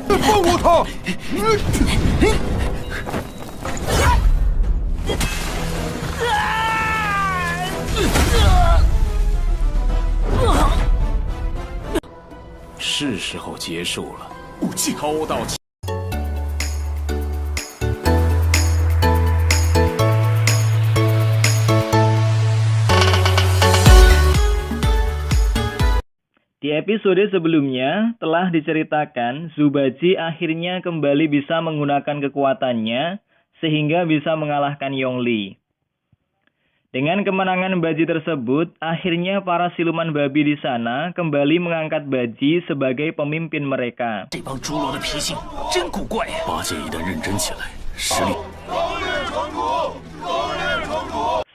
放过他！是时候结束了。武器偷盗。 Di episode sebelumnya telah diceritakan Zubaji akhirnya kembali bisa menggunakan kekuatannya sehingga bisa mengalahkan Yongli. Dengan kemenangan Baji tersebut, akhirnya para siluman babi di sana kembali mengangkat Baji sebagai pemimpin mereka. 这帮猪猡的脾性真古怪呀！八戒一旦认真起来，实力。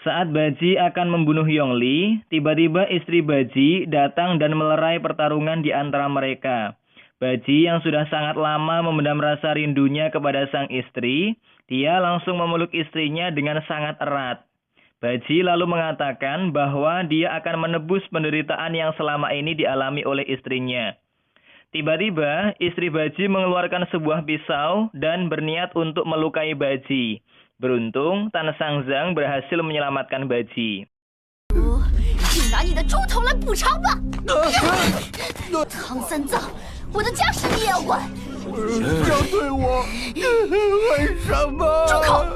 Saat Baji akan membunuh Yongli, tiba-tiba istri Baji datang dan melerai pertarungan di antara mereka. Baji yang sudah sangat lama memendam rasa rindunya kepada sang istri, dia langsung memeluk istrinya dengan sangat erat. Baji lalu mengatakan bahwa dia akan menebus penderitaan yang selama ini dialami oleh istrinya. Tiba-tiba, istri Baji mengeluarkan sebuah pisau dan berniat untuk melukai Baji. Beruntung, Tan Sangzang berhasil menyelamatkan Baji. 就拿你的猪头来补偿吧！唐三藏，我的家事你也要管？这样对我，为什么？住口！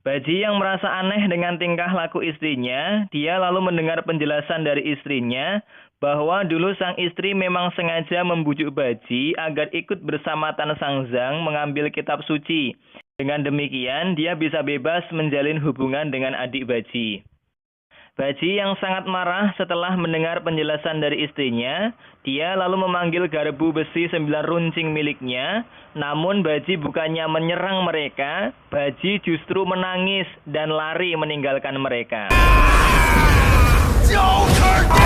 Baji yang merasa aneh dengan tingkah laku istrinya, dia lalu mendengar penjelasan dari istrinya bahwa dulu sang istri memang sengaja membujuk Baji agar ikut bersama Tan Sangzang mengambil kitab suci. Dengan demikian, dia bisa bebas menjalin hubungan dengan adik Baji. Baji yang sangat marah setelah mendengar penjelasan dari istrinya, dia lalu memanggil garbu besi 9 runcing miliknya. Namun Baji bukannya menyerang mereka, Baji justru menangis dan lari meninggalkan mereka. 就是你！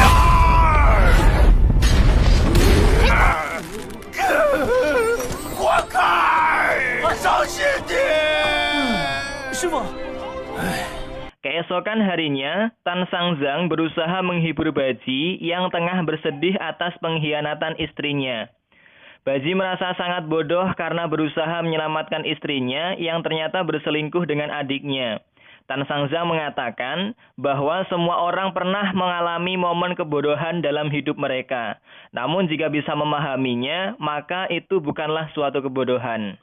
活该！我伤心你！师傅， Keesokan harinya, Tan Sangzang berusaha menghibur Baji yang tengah bersedih atas pengkhianatan istrinya. Baji merasa sangat bodoh karena berusaha menyelamatkan istrinya yang ternyata berselingkuh dengan adiknya. Tan Sangzang mengatakan bahwa semua orang pernah mengalami momen kebodohan dalam hidup mereka. Namun jika bisa memahaminya, maka itu bukanlah suatu kebodohan.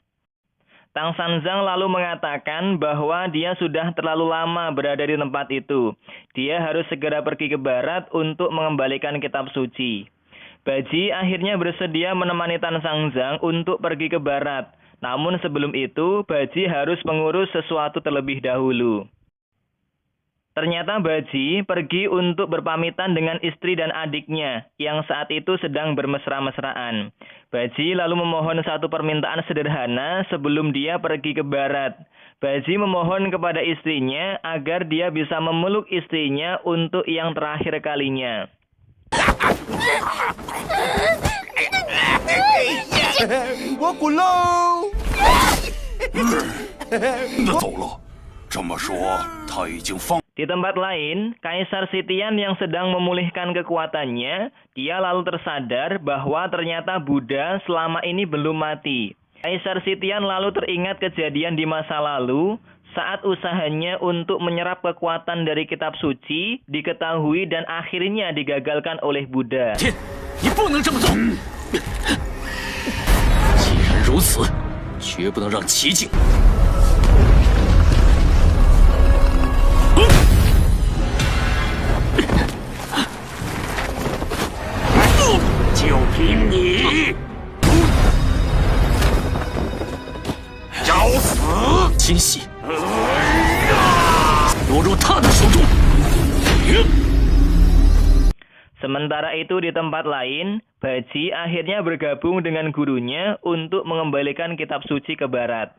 Tan Sangzang lalu mengatakan bahwa dia sudah terlalu lama berada di tempat itu. Dia harus segera pergi ke barat untuk mengembalikan kitab suci. Baji akhirnya bersedia menemani Tan Sangzang untuk pergi ke barat. Namun sebelum itu, Baji harus mengurus sesuatu terlebih dahulu. Ternyata Baji pergi untuk berpamitan dengan istri dan adiknya yang saat itu sedang bermesra-mesraan. Baji lalu memohon satu permintaan sederhana sebelum dia pergi ke barat. Baji memohon kepada istrinya agar dia bisa memeluk istrinya untuk yang terakhir kalinya. 我滚喽！走了。这么说，他已经放。 Di tempat lain, Kaisar Sitian yang sedang memulihkan kekuatannya, dia lalu tersadar bahwa ternyata Buddha selama ini belum mati. Kaisar Sitian lalu teringat kejadian di masa lalu saat usahanya untuk menyerap kekuatan dari kitab suci diketahui dan akhirnya digagalkan oleh Buddha. 你不能这么做！既然如此，绝不能让奇境。 就凭你，找死！奸细，落入他的手中。 Sementara itu di tempat lain, Baji akhirnya bergabung dengan gurunya untuk mengembalikan kitab suci ke barat.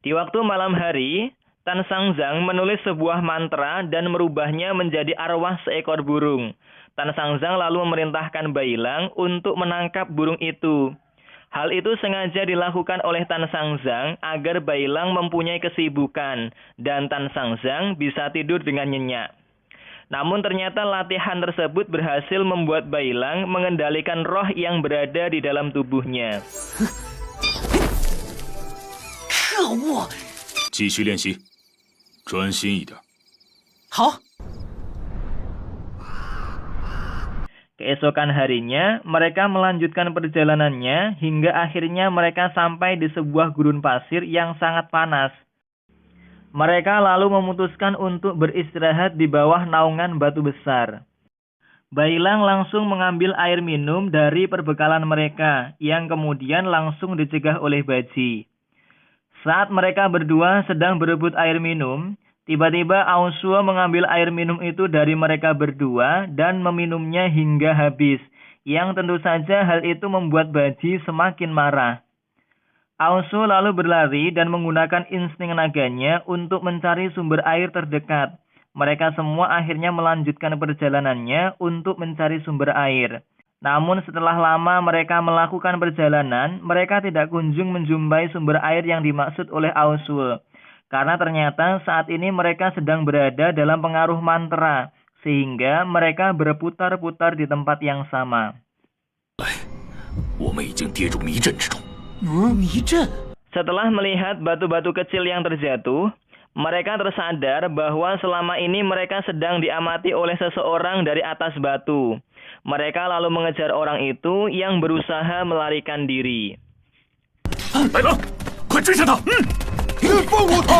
Di waktu malam hari, Tan Sangzang menulis sebuah mantra dan merubahnya menjadi arwah seekor burung. Tan Sangzang lalu memerintahkan Bailang untuk menangkap burung itu. Hal itu sengaja dilakukan oleh Tan Sangzang agar Bailang mempunyai kesibukan dan Tan Sangzang bisa tidur dengan nyenyak. Namun ternyata latihan tersebut berhasil membuat Bailang mengendalikan roh yang berada di dalam tubuhnya. 可恶！ 继续练习，专心一点。 好， Keesokan harinya, mereka melanjutkan perjalanannya hingga akhirnya mereka sampai di sebuah gurun pasir yang sangat panas. Mereka lalu memutuskan untuk beristirahat di bawah naungan batu besar. Bailang langsung mengambil air minum dari perbekalan mereka, yang kemudian langsung dicegah oleh Baji. Saat mereka berdua sedang berebut air minum, tiba-tiba Aosuo mengambil air minum itu dari mereka berdua dan meminumnya hingga habis, yang tentu saja hal itu membuat Baji semakin marah. Aosuo lalu berlari dan menggunakan insting naganya untuk mencari sumber air terdekat. Mereka semua akhirnya melanjutkan perjalanannya untuk mencari sumber air. Namun setelah lama mereka melakukan perjalanan, mereka tidak kunjung menjumpai sumber air yang dimaksud oleh Aosuo. Karena ternyata saat ini mereka sedang berada dalam pengaruh mantra, sehingga mereka berputar-putar di tempat yang sama. 我们已经跌入迷阵之中。 迷阵。 Setelah melihat batu-batu kecil yang terjatuh, mereka tersadar bahwa selama ini mereka sedang diamati oleh seseorang dari atas batu. Mereka lalu mengejar orang itu yang berusaha melarikan diri. 来了，快追上他！ 放我他！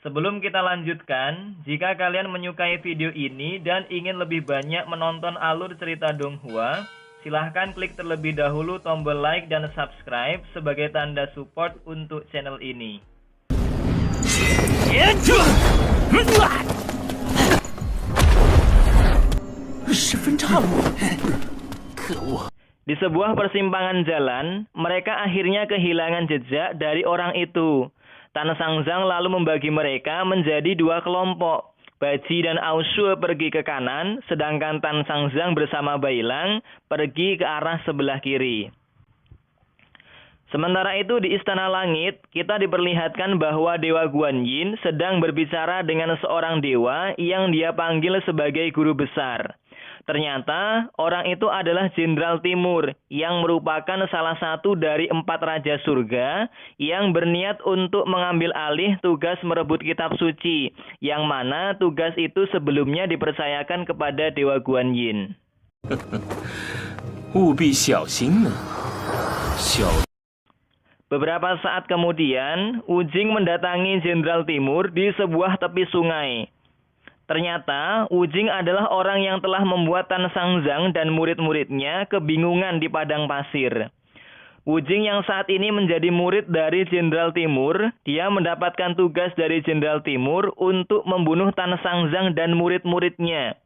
Sebelum kita lanjutkan, jika kalian menyukai video ini dan ingin lebih banyak menonton alur cerita Donghua, silahkan klik terlebih dahulu tombol like dan subscribe sebagai tanda support untuk channel ini. 十分差了我，可恶！ Di sebuah persimpangan jalan, mereka akhirnya kehilangan jejak dari orang itu. Tan Sangzang lalu membagi mereka menjadi dua kelompok. Baji dan Aosuo pergi ke kanan, sedangkan Tan Sangzang bersama Bailang pergi ke arah sebelah kiri. Sementara itu di Istana Langit, kita diperlihatkan bahwa Dewa Guanyin sedang berbicara dengan seorang dewa yang dia panggil sebagai guru besar. Ternyata orang itu adalah Jenderal Timur yang merupakan salah satu dari 4 raja surga yang berniat untuk mengambil alih tugas merebut kitab suci, yang mana tugas itu sebelumnya dipercayakan kepada Dewa Guanyin. 务必小心啊，小。 Beberapa saat kemudian, Ujing mendatangi Jenderal Timur di sebuah tepi sungai. Ternyata, Ujing adalah orang yang telah membuat Tan Sangzang dan murid-muridnya kebingungan di padang pasir. Ujing yang saat ini menjadi murid dari Jenderal Timur, dia mendapatkan tugas dari Jenderal Timur untuk membunuh Tan Sangzang dan murid-muridnya.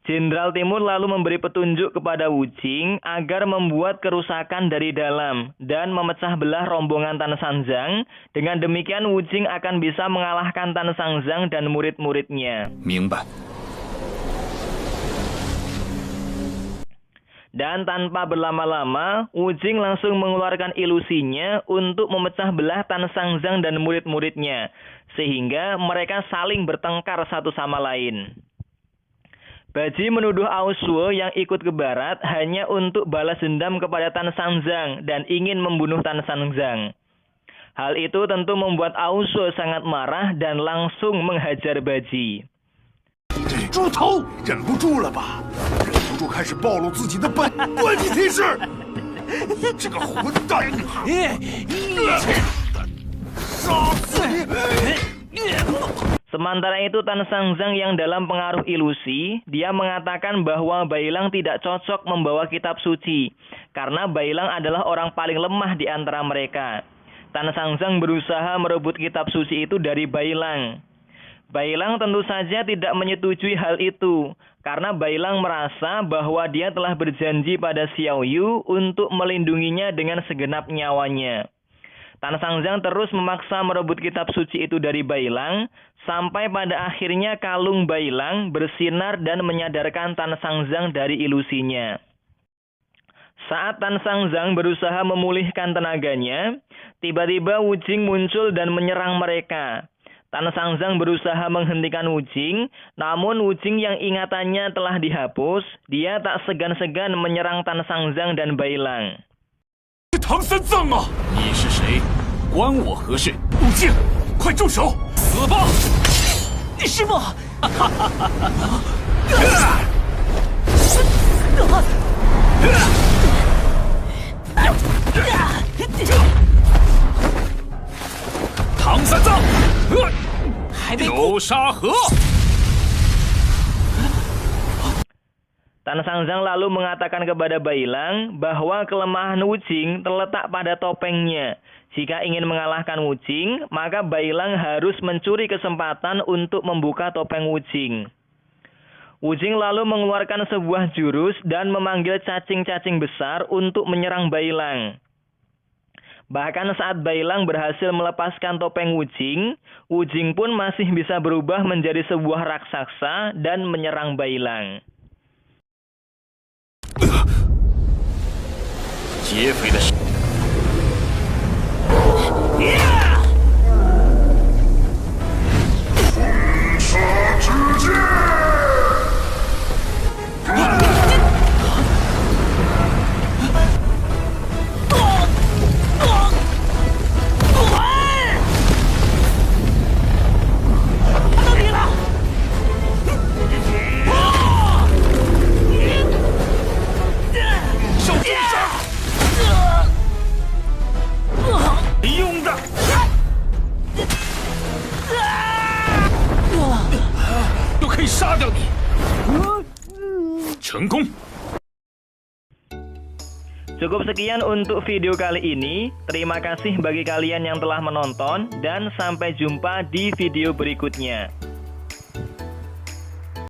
Jenderal Timur lalu memberi petunjuk kepada Ujing agar membuat kerusakan dari dalam dan memecah belah rombongan Tan Sangzang. Dengan demikian Ujing akan bisa mengalahkan Tan Sangzang dan murid-muridnya. 明白。 Dan tanpa berlama-lama, Ujing langsung mengeluarkan ilusinya untuk memecah belah Tan Sangzang dan murid-muridnya, sehingga mereka saling bertengkar satu sama lain. Baji menuduh Aosuo yang ikut ke barat hanya untuk balas dendam kepada Tan Sangzang dan ingin membunuh Tan Sangzang. Hal itu tentu membuat Aosuo sangat marah dan langsung menghajar Baji. 猪头，忍不住了吧？忍不住开始暴露自己的本，关你屁事！这个混蛋！杀死你！ Sementara itu Tan Sangzang yang dalam pengaruh ilusi, dia mengatakan bahwa Bailang tidak cocok membawa kitab suci, karena Bailang adalah orang paling lemah di antara mereka. Tan Sangzang berusaha merebut kitab suci itu dari Bailang. Bailang tentu saja tidak menyetujui hal itu, karena Bailang merasa bahwa dia telah berjanji pada Xiao Yu untuk melindunginya dengan segenap nyawanya. Tan Sangzang terus memaksa merebut kitab suci itu dari Bailang, sampai pada akhirnya kalung Bailang bersinar dan menyadarkan Tan Sangzang dari ilusinya. Saat Tan Sangzang berusaha memulihkan tenaganya, tiba-tiba Wujing muncul dan menyerang mereka. Tan Sangzang berusaha menghentikan Wujing, namun Wujing yang ingatannya telah dihapus, dia tak segan-segan menyerang Tan Sangzang dan Bailang. 唐三藏啊！你是谁？关我何事？武静，快住手！死吧！师傅！唐三藏，流沙河。 Tan Sangzang lalu mengatakan kepada Bailang bahwa kelemahan Wujing terletak pada topengnya. Jika ingin mengalahkan Wujing, maka Bailang harus mencuri kesempatan untuk membuka topeng Wujing. Wujing lalu mengeluarkan sebuah jurus dan memanggil cacing-cacing besar untuk menyerang Bailang. Bahkan saat Bailang berhasil melepaskan topeng Wujing, Wujing pun masih bisa berubah menjadi sebuah raksasa dan menyerang Bailang. 劫匪的是。杀之剑！ 杀掉你，成功。 Cukup sekian untuk video kali ini. Terima kasih bagi kalian yang telah menonton dan sampai jumpa di video berikutnya.